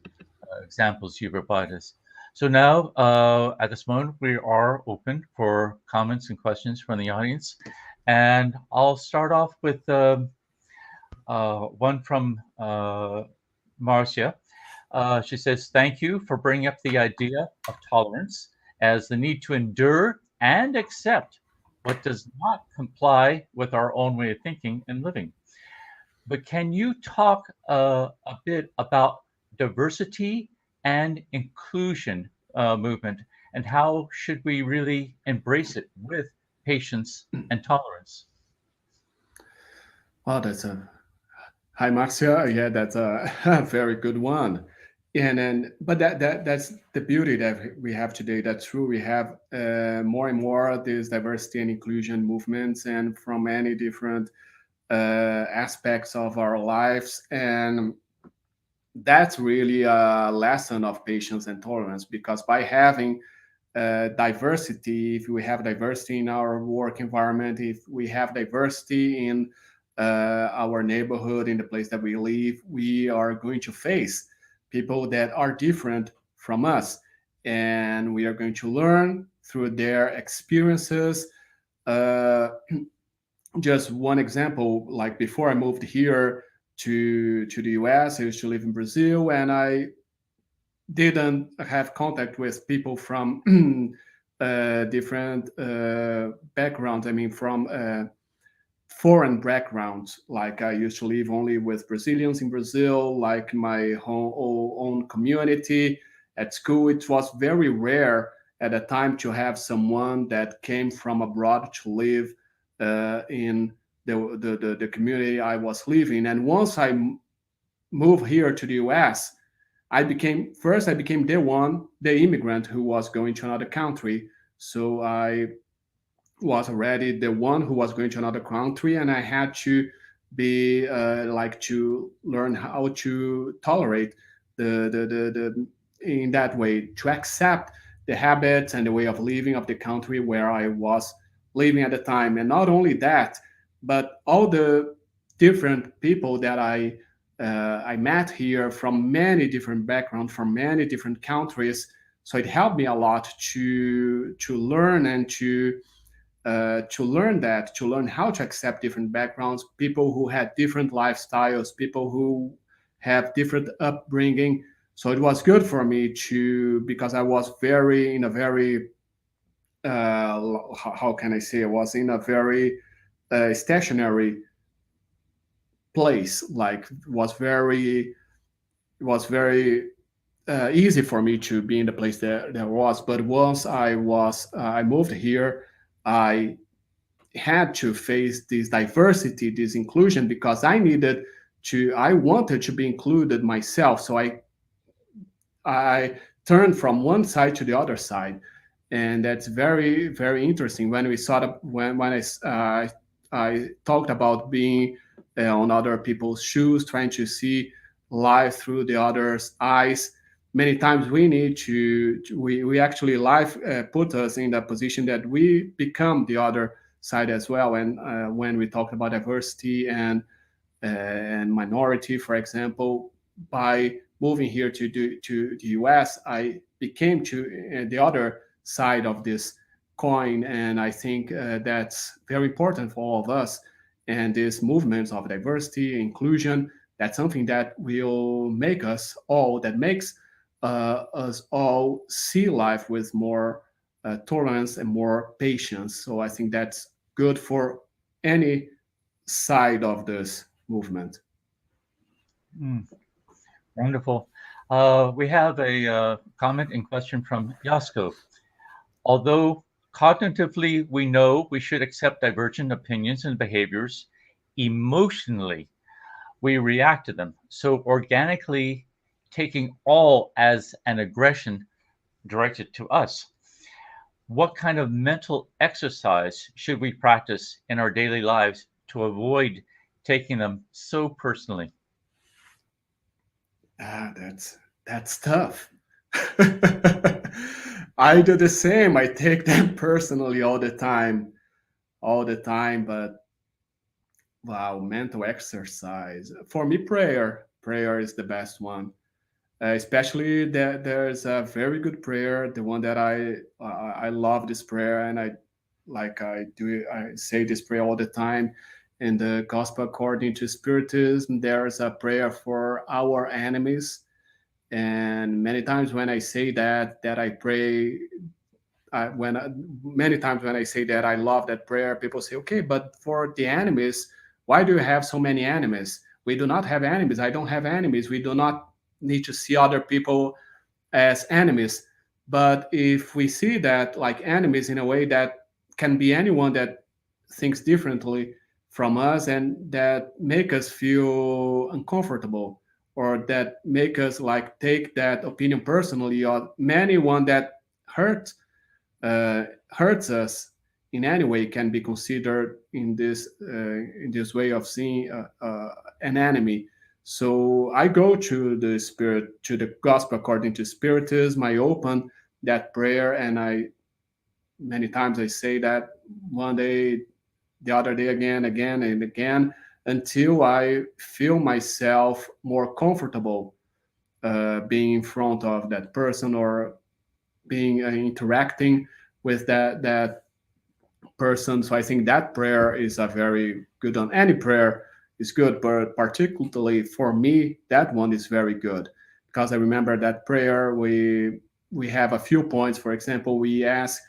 examples you provide us. So now, at this moment, we are open for comments and questions from the audience. And I'll start off with one from Marcia. She says, "Thank you for bringing up the idea of tolerance as the need to endure and accept what does not comply with our own way of thinking and living. But can you talk a bit about diversity and inclusion movement, and how should we really embrace it with patience and tolerance?" Oh, that's a hi, Marcia. Yeah, that's a very good one. And then, but that's the beauty that we have today. That's true. We have more and more these diversity and inclusion movements, and from many different aspects of our lives. And that's really a lesson of patience and tolerance, because by having diversity, if we have diversity in our work environment, if we have diversity in our neighborhood, in the place that we live, we are going to face people that are different from us. And we are going to learn through their experiences. Uh, just one example, like before I moved here to the US, I used to live in Brazil, and I didn't have contact with people from different backgrounds. I mean, from foreign backgrounds. Like I used to live only with Brazilians in Brazil, like my own community. At school, it was very rare at a time to have someone that came from abroad to live in the community I was living. And once I moved here to the US, I became the immigrant who was going to another country. So I was already the one who was going to another country, and I had to be like to learn how to tolerate the in that way, to accept the habits and the way of living of the country where I was living at the time. And not only that, but all the different people that I met here from many different backgrounds, from many different countries. So it helped me a lot to learn and to learn that, to learn how to accept different backgrounds, people who had different lifestyles, people who have different upbringing. So it was good for me to, because I was very in a very how can I say, I was in a very stationary place. Like it was very easy for me to be in the place that there was. But once I moved here, I had to face this diversity, this inclusion, because I wanted to be included myself. So I turned from one side to the other side. And that's very, very interesting. When we saw I talked about being on other people's shoes, trying to see life through the other's eyes. Many times we need we actually life put us in the position that we become the other side as well. And when we talk about diversity and minority, for example, by moving here to the US, I became to the other side of this coin. And I think that's very important for all of us. And these movements of diversity, inclusion, that's something that will make us all, that makes us all see life with more tolerance and more patience. So I think that's good for any side of this movement. Mm, wonderful. We have a comment and question from Yasko. Although cognitively we know we should accept divergent opinions and behaviors, emotionally we react to them. So organically taking all as an aggression directed to us. What kind of mental exercise should we practice in our daily lives to avoid taking them so personally? That's tough. I do the same. I take them personally all the time. But wow, mental exercise for me, prayer is the best one. Especially that there's a very good prayer, the one that I love this prayer, and I say this prayer all the time. In the Gospel according to Spiritism, there's a prayer for our enemies, and many times when I say that I pray, when many times when I say that I love that prayer, people say, okay, but for the enemies, why do you have so many enemies? We do not have enemies. I don't have enemies. We do not need to see other people as enemies. But if we see that like enemies in a way that can be anyone that thinks differently from us and that make us feel uncomfortable, or that make us like take that opinion personally, or many one that hurt hurts us in any way, can be considered in this way of seeing an enemy. So I go to the gospel according to Spiritism. I open that prayer, and I many times I say that one day, the other day, again and again, until I feel myself more comfortable being in front of that person, or being interacting with that person. So I think that prayer is a very good one. Any prayer is good, but particularly for me, that one is very good, because I remember that prayer. We have a few points. For example, we ask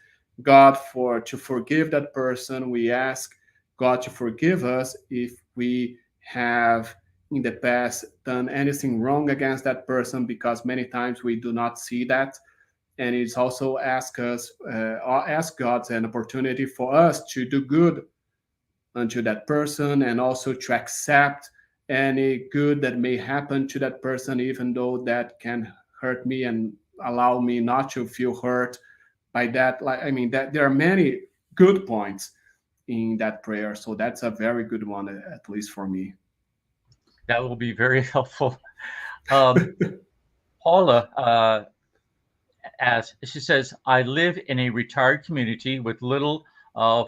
God for to forgive that person. We ask God to forgive us if we have in the past done anything wrong against that person, because many times we do not see that. And it's also ask God's an opportunity for us to do good unto that person, and also to accept any good that may happen to that person, even though that can hurt me, and allow me not to feel hurt by that. Like, I mean, that there are many good points in that prayer, so that's a very good one, at least for me. That will be very helpful. Um, Paula asks, she says, I live in a retired community with little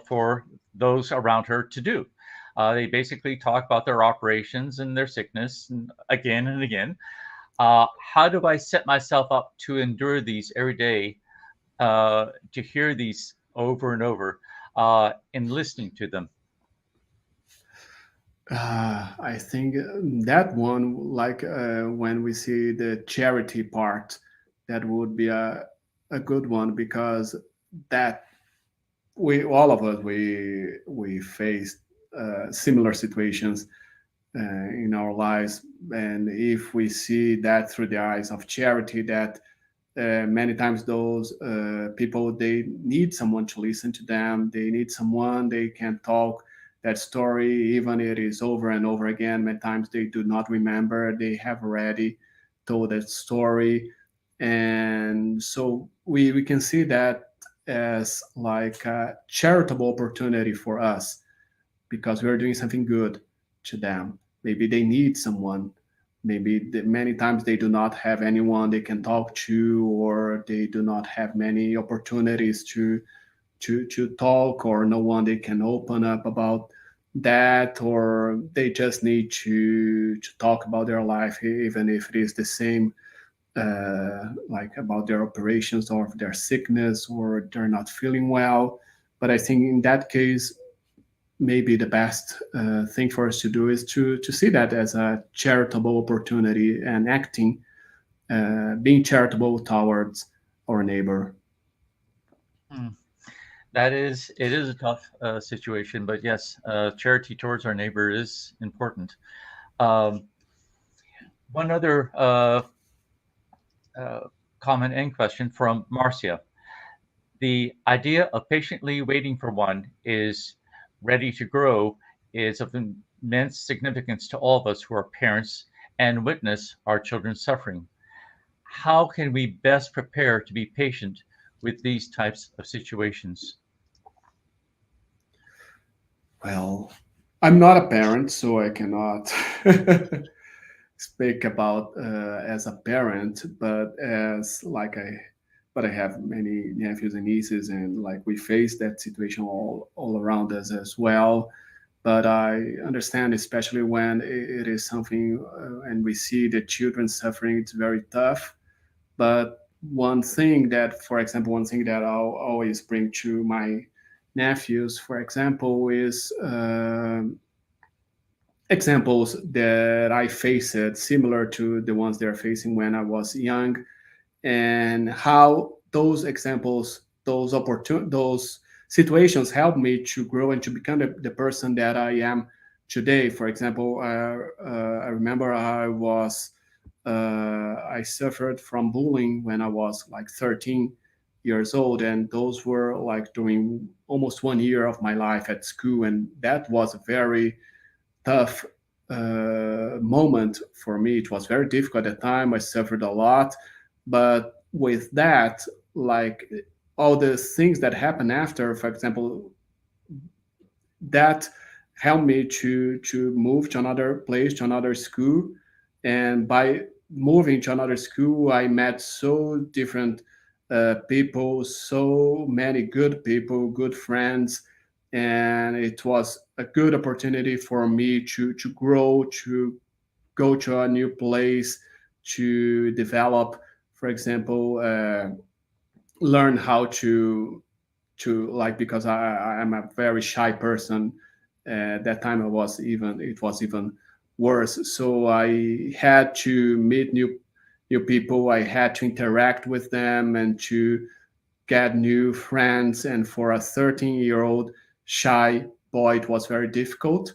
for those around her to do. They basically talk about their operations and their sickness and again. How do I set myself up to endure these every day, to hear these over and over, and listening to them? I think that one, like when we see the charity part, that would be a good one, because that we all of us we faced similar situations in our lives, and if we see that through the eyes of charity, that many times those people, they need someone to listen to them, they need someone they can talk that story, even it is over and over again. Many times they do not remember, they have already told that story. And so we can see that as like a charitable opportunity for us, because we are doing something good to them. Maybe they need someone. Maybe many times they do not have anyone they can talk to, or they do not have many opportunities to talk, or no one they can open up about that, or they just need to talk about their life, even if it is the same, like about their operations or their sickness, or they're not feeling well. But I think in that case, maybe the best thing for us to do is to see that as a charitable opportunity, and acting, being charitable towards our neighbor. Hmm. It is a tough situation, but yes, charity towards our neighbor is important. Um, one other uh, comment and question from Marcia. The idea of patiently waiting for one is ready to grow is of immense significance to all of us who are parents and witness our children's suffering. How can we best prepare to be patient with these types of situations? Well, I'm not a parent, so I cannot speak about as a parent, but as like but I have many nephews and nieces, and like we face that situation all around us as well. but I understand, especially when it is something, and we see the children suffering, it's very tough. But one thing that, for example, one thing that I'll always bring to my nephews, for example, is examples that I faced similar to the ones they're facing when I was young, and how those examples, those situations helped me to grow and to become the person that I am today. For example, I remember I suffered from bullying when I was like 13 years old, and those were like during almost 1 year of my life at school, and that was a very tough moment for me. It was very difficult at the time. I suffered a lot, but with that, like all the things that happened after, for example, that helped me to move to another place, to another school, and by moving to another school, I met so different people, so many good people, good friends, and it was a good opportunity for me to grow, to go to a new place, to develop, for example, learn how to like, because I'm a very shy person. At that time, it was even worse. So I had to meet new people. I had to interact with them and to get new friends. And for a 13-year-old shy boy, it was very difficult,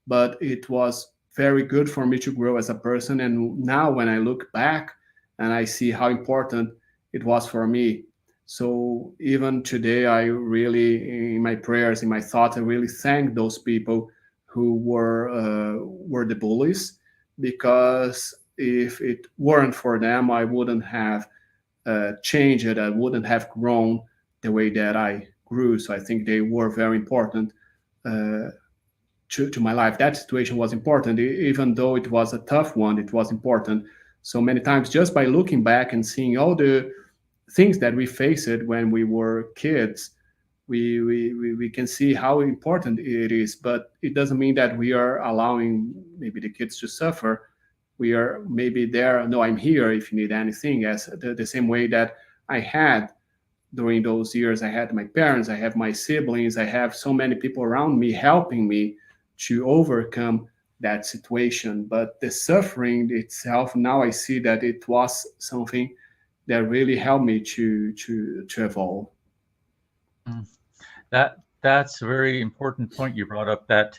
but it was very good for me to grow as a person. And now when I look back and I see how important it was for me, so even today, I really, in my prayers, in my thoughts, I really thank those people who were the bullies, because if it weren't for them, I wouldn't have changed it. I wouldn't have grown the way that I grew. So I think they were very important uh, to my life. That situation was important, even though it was a tough one. It was important. So many times, just by looking back and seeing all the things that we faced when we were kids, we can see how important it is. But it doesn't mean that we are allowing maybe the kids to suffer. We are maybe there. No, I'm here if you need anything. As the same way that I had during those years, I had my parents, I have my siblings, I have so many people around me helping me to overcome that situation. But the suffering itself, now I see that it was something that really helped me to evolve. Mm. That's a very important point you brought up, that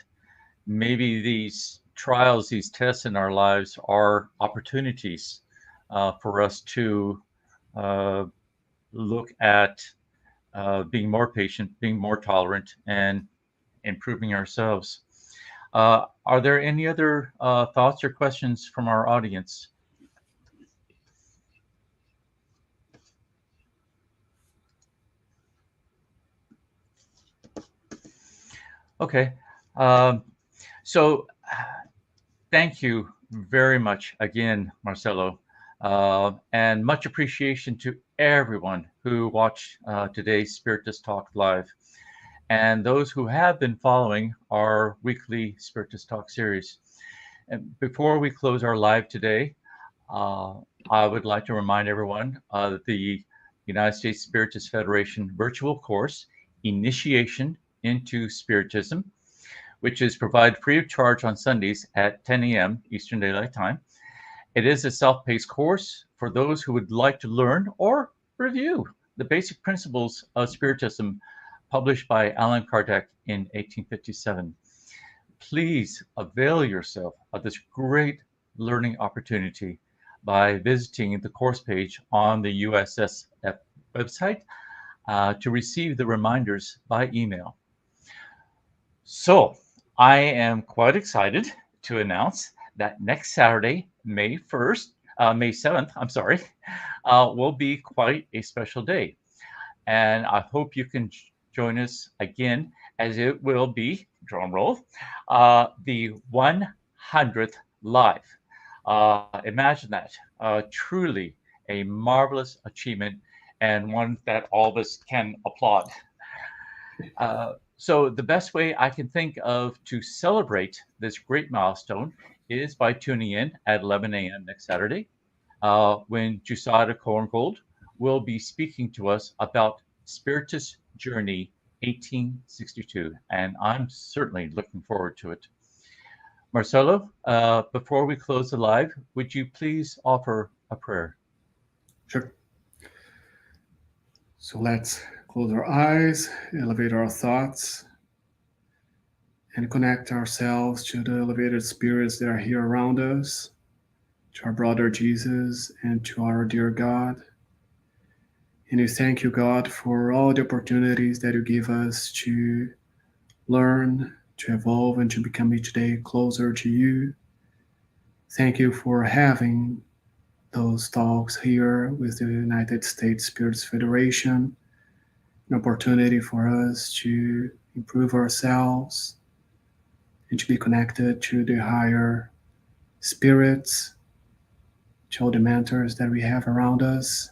maybe these trials, these tests in our lives are opportunities for us to uh, look at being more patient, being more tolerant, and improving ourselves. Are there any other thoughts or questions from our audience? Okay. Um, so thank you very much again, Marcelo, and much appreciation to everyone who watched today's Spiritist Talk Live, and those who have been following our weekly Spiritist Talk series. And before we close our live today, uh, I would like to remind everyone that the United States Spiritist Federation virtual course, Initiation into Spiritism, which is provided free of charge on Sundays at 10 a.m. Eastern Daylight Time. It is a self-paced course for those who would like to learn or review the basic principles of Spiritism, published by Allan Kardec in 1857. Please avail yourself of this great learning opportunity by visiting the course page on the USSF website to receive the reminders by email. So I am quite excited to announce that next Saturday, May 7th, I'm sorry, will be quite a special day. And I hope you can join us again, as it will be, drum roll, the 100th live. Imagine that. Truly a marvelous achievement, and one that all of us can applaud. So, the best way I can think of to celebrate this great milestone is by tuning in at 11 a.m. next Saturday, when Jusada Korngold will be speaking to us about Spiritist Journey 1862. And I'm certainly looking forward to it. Marcelo, before we close the live, would you please offer a prayer? Sure. So let's close our eyes, elevate our thoughts, and connect ourselves to the elevated spirits that are here around us, to our brother Jesus, and to our dear God. And we thank you, God, for all the opportunities that you give us to learn, to evolve, and to become each day closer to you. Thank you for having those talks here with the United States Spirits Federation, an opportunity for us to improve ourselves and to be connected to the higher spirits, to all the mentors that we have around us.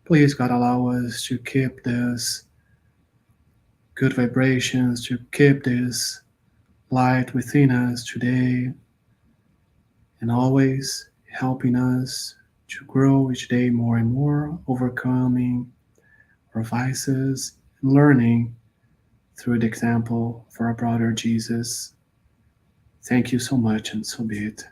Please, God, allow us to keep this good vibrations, to keep this light within us today and always, helping us to grow each day more and more, overcoming our vices, and learning through the example of our brother Jesus. Thank you so much, and so be it.